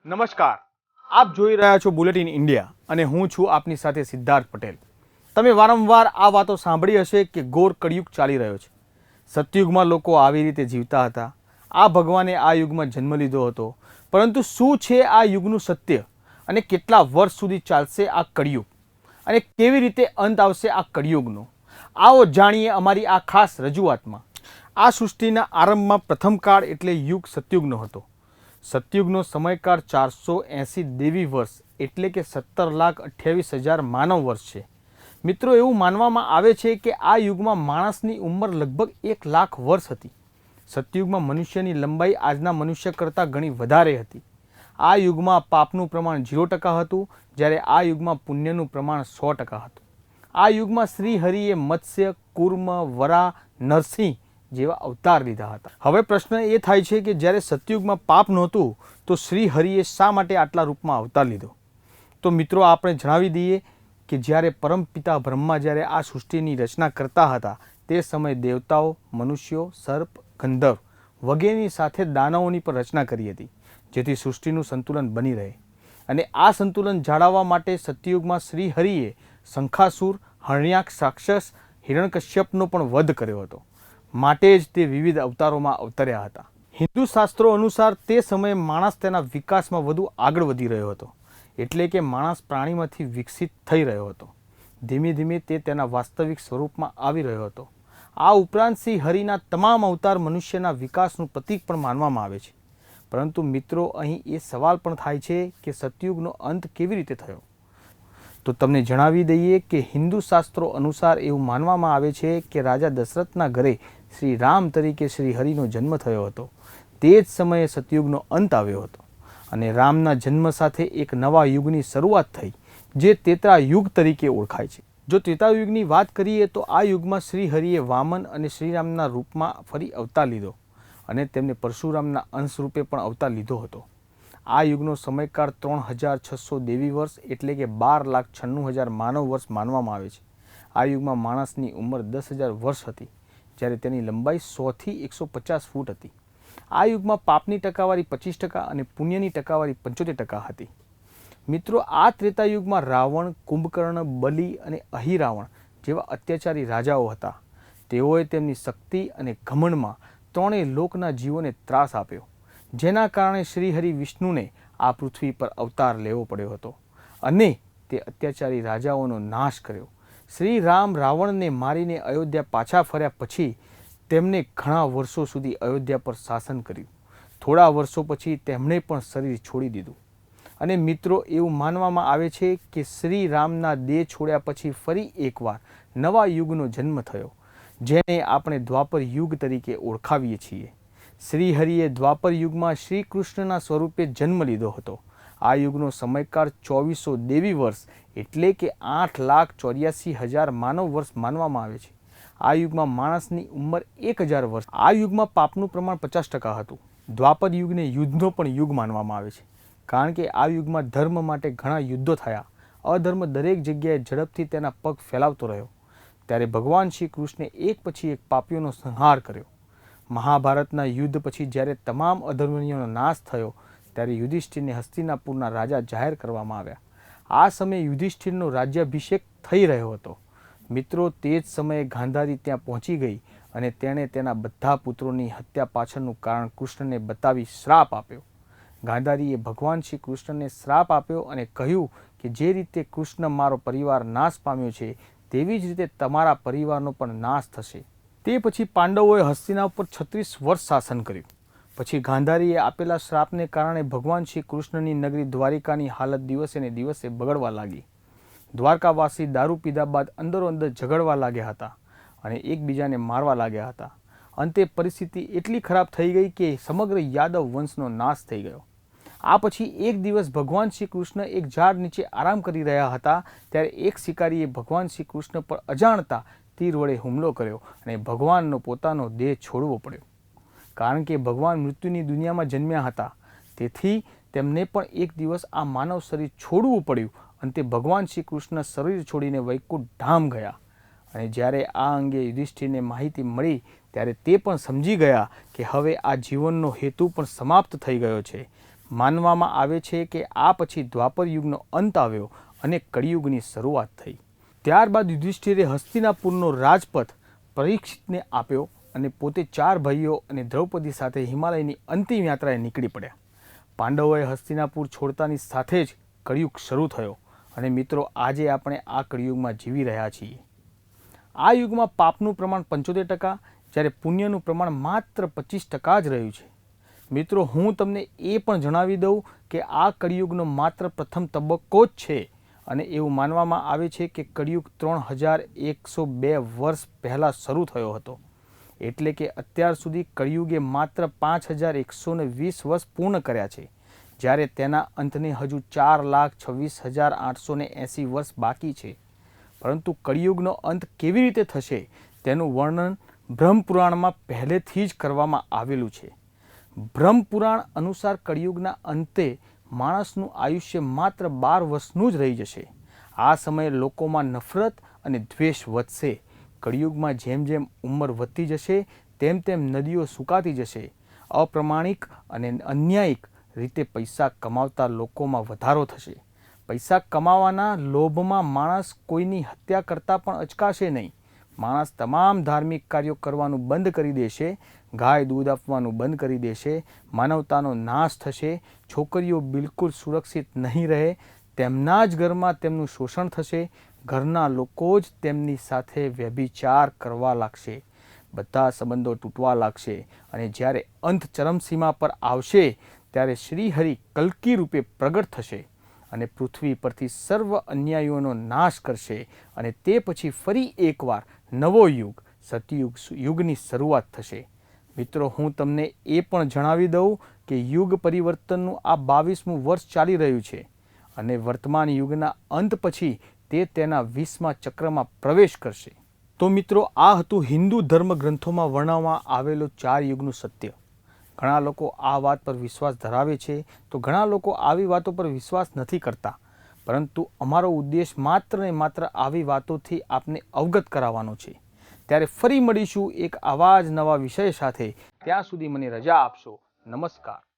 નમસ્કાર, આપ જોઈ રહ્યા છો બુલેટિન ઇન્ડિયા અને હું છું આપની સાથે સિદ્ધાર્થ પટેલ. તમે વારંવાર આ વાતો સાંભળી હશે કે ઘોર કળિયુગ ચાલી રહ્યો છે. સતયુગમાં લોકો આવી રીતે જીવતા હતા. આ ભગવાને આ યુગમાં જન્મ લીધો હતો. પરંતુ શું છે આ યુગનું સત્ય અને કેટલા વર્ષ સુધી ચાલશે આ કળિયુગ અને કેવી રીતે અંત આવશે આ કળિયુગનો? આવો જાણીએ અમારી આ ખાસ રજૂઆતમાં. આ સૃષ્ટિના આરંભમાં પ્રથમ કાળ એટલે યુગ સતયુગનો હતો. સતયુગનો સમયકાળ 480 દેવી વર્ષ એટલે કે 17,28,000 માનવ વર્ષ છે. મિત્રો, એવું માનવામાં આવે છે કે આ યુગમાં માણસની ઉંમર લગભગ 1,00,000 વર્ષ હતી. સતયુગમાં મનુષ્યની લંબાઈ આજના મનુષ્ય કરતાં ઘણી વધારે હતી. આ યુગમાં પાપનું પ્રમાણ 0% હતું, જ્યારે આ યુગમાં પુણ્યનું પ્રમાણ 100% હતું. આ યુગમાં શ્રી હરિએ મત્સ્ય, કૂર્મ, વરાહ, નરસિંહ જેવા અવતાર લીધા હતા. હવે પ્રશ્ન એ થાય છે કે જ્યારે સતયુગમાં પાપ નહોતું તો શ્રી હરિએ શા માટે આટલા રૂપમાં અવતાર લીધો? તો મિત્રો, આપણે જણાવી દઈએ કે જ્યારે પરમપિતા બ્રહ્મા જ્યારે આ સૃષ્ટિની રચના કરતા હતા તે સમયે દેવતાઓ, મનુષ્યો, સર્પ, ગંધર્વ વગેરેની સાથે દાનવોની પણ રચના કરી હતી, જેથી સૃષ્ટિનું સંતુલન બની રહે. અને આ સંતુલન જાળવવા માટે સતયુગમાં શ્રી હરિએ શંખાસુર, હરણ્યાક્ષ રાક્ષસ, હિરણ્યકશ્યપનો પણ વધ કર્યો હતો. માટે જ તે વિવિધ અવતારોમાં અવતર્યા હતા. હિન્દુ શાસ્ત્રો અનુસાર તે સમયે માણસ તેના વિકાસમાં વધુ આગળ વધી રહ્યો હતો, એટલે કે માણસ પ્રાણીમાંથી વિકસિત થઈ રહ્યો હતો. ધીમે ધીમે તે તેના વાસ્તવિક સ્વરૂપમાં આવી રહ્યો હતો. આ ઉપરાંત શ્રી હરિના તમામ અવતાર મનુષ્યના વિકાસનું પ્રતીક પણ માનવામાં આવે છે. પરંતુ મિત્રો, અહીં એ સવાલ પણ થાય છે કે સતયુગનો અંત કેવી રીતે થયો? તો તમને જણાવી દઈએ કે હિન્દુ શાસ્ત્રો અનુસાર એવું માનવામાં આવે છે કે રાજા દશરથના ઘરે શ્રી રામ તરીકે શ્રી હરિનો જન્મ થયો હતો. તે જ સમયે સતયુગનો અંત આવ્યો હતો અને રામના જન્મ સાથે એક નવા યુગની શરૂઆત થઈ, જે ત્રેતા યુગ તરીકે ઓળખાય છે. જો ત્રેતા યુગની વાત કરીએ તો આ યુગમાં શ્રી હરિએ વામન અને શ્રીરામના રૂપમાં ફરી અવતાર લીધો અને તેમને પરશુરામના અંશ રૂપે પણ અવતાર લીધો હતો. આ યુગનો સમયકાળ 3,600 દેવી વર્ષ એટલે કે 12,96,000 માનવ વર્ષ માનવામાં આવે છે. આ યુગમાં માણસની ઉંમર 10,000 વર્ષ હતી, જ્યારે તેની લંબાઈ 100 થી 150 ફૂટ હતી. આ યુગમાં પાપની ટકાવારી 25% અને પુણ્યની ટકાવારી 75% હતી. મિત્રો, આ ત્રેતા યુગમાં રાવણ, કુંભકર્ણ, બલિ અને અહિરાવણ જેવા અત્યાચારી રાજાઓ હતા. તેઓએ તેમની શક્તિ અને ઘમંડમાં ત્રણેય લોકના જીવોને ત્રાસ આપ્યો, જેના કારણે શ્રીહરિ વિષ્ણુને આ પૃથ્વી પર અવતાર લેવો પડ્યો હતો અને તે અત્યાચારી રાજાઓનો નાશ કર્યો. શ્રી રામ રાવણને મારીને અયોધ્યા પાછા ફર્યા પછી તેમણે ઘણા વર્ષો સુધી અયોધ્યા પર શાસન કર્યું. થોડા વર્ષો પછી તેમણે પણ શરીર છોડી દીધું. અને મિત્રો, એવું માનવામાં આવે છે કે શ્રી રામના દેહ છોડ્યા પછી ફરી એકવાર નવા યુગનો જન્મ થયો, જેને આપણે દ્વાપર યુગ તરીકે ઓળખાવીએ છીએ. શ્રી હરિએ દ્વાપર યુગમાં શ્રી કૃષ્ણના સ્વરૂપે જન્મ લીધો હતો. આ યુગનો સમયકાળ 2400 દેવી વર્ષ એટલે કે 8,84,000 માનવ વર્ષ માનવામાં આવે છે. આ યુગમાં માણસની ઉંમર 1,000 વર્ષ. આ યુગમાં પાપનું પ્રમાણ 50% હતું. દ્વાપર યુગને યુદ્ધનો પણ યુગ માનવામાં આવે છે, કારણ કે આ યુગમાં ધર્મ માટે ઘણા યુદ્ધો થયા. અધર્મ દરેક જગ્યાએ ઝડપથી તેના પગ ફેલાવતો રહ્યો. ત્યારે ભગવાન શ્રી કૃષ્ણે એક પછી એક પાપીઓનો સંહાર કર્યો. મહાભારતના યુદ્ધ પછી જ્યારે તમામ અધર્મીઓનો નાશ થયો ત્યારે યુધિષ્ઠિરને હસ્તિનાપુરના રાજા જાહેર કરવામાં આવ્યા. આ સમયે યુધિષ્ઠિરનો રાજ્યાભિષેક થઈ રહ્યો હતો. મિત્રો, તે જ સમયે ગાંધારી ત્યાં પહોંચી ગઈ અને તેણે તેના બધા પુત્રોની હત્યા પાછળનું કારણ કૃષ્ણને બતાવી શ્રાપ આપ્યો. ગાંધારીએ ભગવાન શ્રી કૃષ્ણને શ્રાપ આપ્યો અને કહ્યું કે જે રીતે કૃષ્ણ મારો પરિવાર નાશ પામ્યો છે તેવી જ રીતે તમારા પરિવારનો પણ નાશ થશે. તે પછી પાંડવોએ હસ્તિનાપુર પર 36 વર્ષ શાસન કર્યું. પછી ગાંધારીએ આપેલા શ્રાપને કારણે ભગવાન શ્રી કૃષ્ણની નગરી દ્વારિકાની હાલત દિવસે ને દિવસે બગડવા લાગી. દ્વારકાવાસી દારૂ પીધા બાદ અંદરો અંદર ઝઘડવા લાગ્યા હતા અને એકબીજાને મારવા લાગ્યા હતા. અંતે પરિસ્થિતિ એટલી ખરાબ થઈ ગઈ કે સમગ્ર યાદવ વંશનો નાશ થઈ ગયો. આ પછી એક દિવસ ભગવાન શ્રી કૃષ્ણ એક ઝાડ નીચે આરામ કરી રહ્યા હતા, ત્યારે એક શિકારીએ ભગવાન શ્રી કૃષ્ણ પર અજાણતા તીર વડે હુમલો કર્યો અને ભગવાનનો પોતાનો દેહ છોડવો પડ્યો. કારણ કે ભગવાન મૃત્યુની દુનિયામાં જન્મ્યા હતા, તેથી તેમને પણ એક દિવસ આ માનવ શરીર છોડવું પડ્યું. અંતે ભગવાન શ્રી કૃષ્ણ શરીર છોડીને વૈકુંઠ ધામ ગયા. અને જ્યારે આ અંગે યુધિષ્ઠિરને માહિતી મળી ત્યારે તે પણ સમજી ગયા કે હવે આ જીવનનો હેતુ પણ સમાપ્ત થઈ ગયો છે. માનવામાં આવે છે કે આ પછી દ્વાપર યુગનો અંત આવ્યો અને કળિયુગની શરૂઆત થઈ. ત્યારબાદ યુધિષ્ઠિરે હસ્તિનાપુરનો રાજપથ પરીક્ષિતને આપ્યો અને પોતે 4 ભાઈઓ અને દ્રૌપદી સાથે હિમાલયની અંતિમ યાત્રાએ નીકળી પડ્યા. પાંડવોએ હસ્તિનાપુર છોડતાની સાથે જ કળિયુગ શરૂ થયો અને મિત્રો આજે આપણે આ કળિયુગમાં જીવી રહ્યા છીએ. આ યુગમાં પાપનું પ્રમાણ 75%, જ્યારે પુણ્યનું પ્રમાણ માત્ર 25% જ રહ્યું છે. મિત્રો હું તમને એ પણ જણાવી દઉં કે આ કળિયુગનો માત્ર પ્રથમ તબક્કો જ છે અને એવું માનવામાં આવે છે કે કળિયુગ 3102 વર્ષ પહેલાં શરૂ થયો હતો. એટલે કે અત્યાર સુધી કળિયુગે માત્ર 5120 વર્ષ પૂર્ણ કર્યા છે, જ્યારે તેના અંતને હજુ 4,26,880 વર્ષ બાકી છે. પરંતુ કળિયુગનો અંત કેવી રીતે થશે તેનું વર્ણન બ્રહ્મપુરાણમાં પહેલેથી જ કરવામાં આવેલું છે. બ્રહ્મપુરાણ અનુસાર કળિયુગના અંતે માણસનું આયુષ્ય માત્ર 12 વર્ષનું જ રહી જશે. આ સમયે લોકોમાં નફરત અને દ્વેષ વધશે. કળિયુગમાં જેમ જેમ ઉંમર વધતી જશે તેમ તેમ નદીઓ સુકાતી જશે. અપ્રામાણિક અને અન્યાયિક રીતે પૈસા કમાવતા લોકોમાં વધારો થશે. પૈસા કમાવાના લોભમાં માણસ કોઈની હત્યા કરતા પણ અચકાશે નહીં. માણસ તમામ ધાર્મિક કાર્યો કરવાનું બંધ કરી દેશે. ગાય દૂધ આપવાનું બંધ કરી દેશે. માનવતાનો નાશ થશે. છોકરીઓ બિલકુલ સુરક્ષિત નહીં રહે. તેમના જ ઘરમાં તેમનું શોષણ થશે. ઘરના લોકો જ તેમની સાથે વ્યભિચાર કરવા લાગશે. બધા સંબંધો તૂટવા લાગશે અને જ્યારે અંત ચરમસીમા પર આવશે ત્યારે શ્રીહરિ કલ્કી રૂપે પ્રગટ થશે અને પૃથ્વી પરથી સર્વ અન્યાયીઓનો નાશ કરશે અને તે પછી ફરી એકવાર નવો યુગ સતયુગ યુગની શરૂઆત થશે. મિત્રો હું તમને એ પણ જણાવી દઉં કે યુગ પરિવર્તનનું આ 22મું વર્ષ ચાલી રહ્યું છે અને વર્તમાન યુગના અંત પછી તે તેના 20મા ચક્રમાં પ્રવેશ કરશે. તો મિત્રો આ હતું હિન્દુ ધર્મ ગ્રંથોમાં વર્ણવવામાં આવેલો 4 યુગનું સત્ય. ઘણા લોકો આ વાત પર વિશ્વાસ ધરાવે છે તો ઘણા લોકો આવી વાતો પર વિશ્વાસ નથી કરતા. પરંતુ અમારો ઉદ્દેશ માત્ર ને માત્ર આવી વાતોથી આપને અવગત કરાવવાનો છે. ત્યારે ફરી મળીશું એક આવા જ નવા વિષય સાથે. ત્યાં સુધી મને રજા આપશો. નમસ્કાર.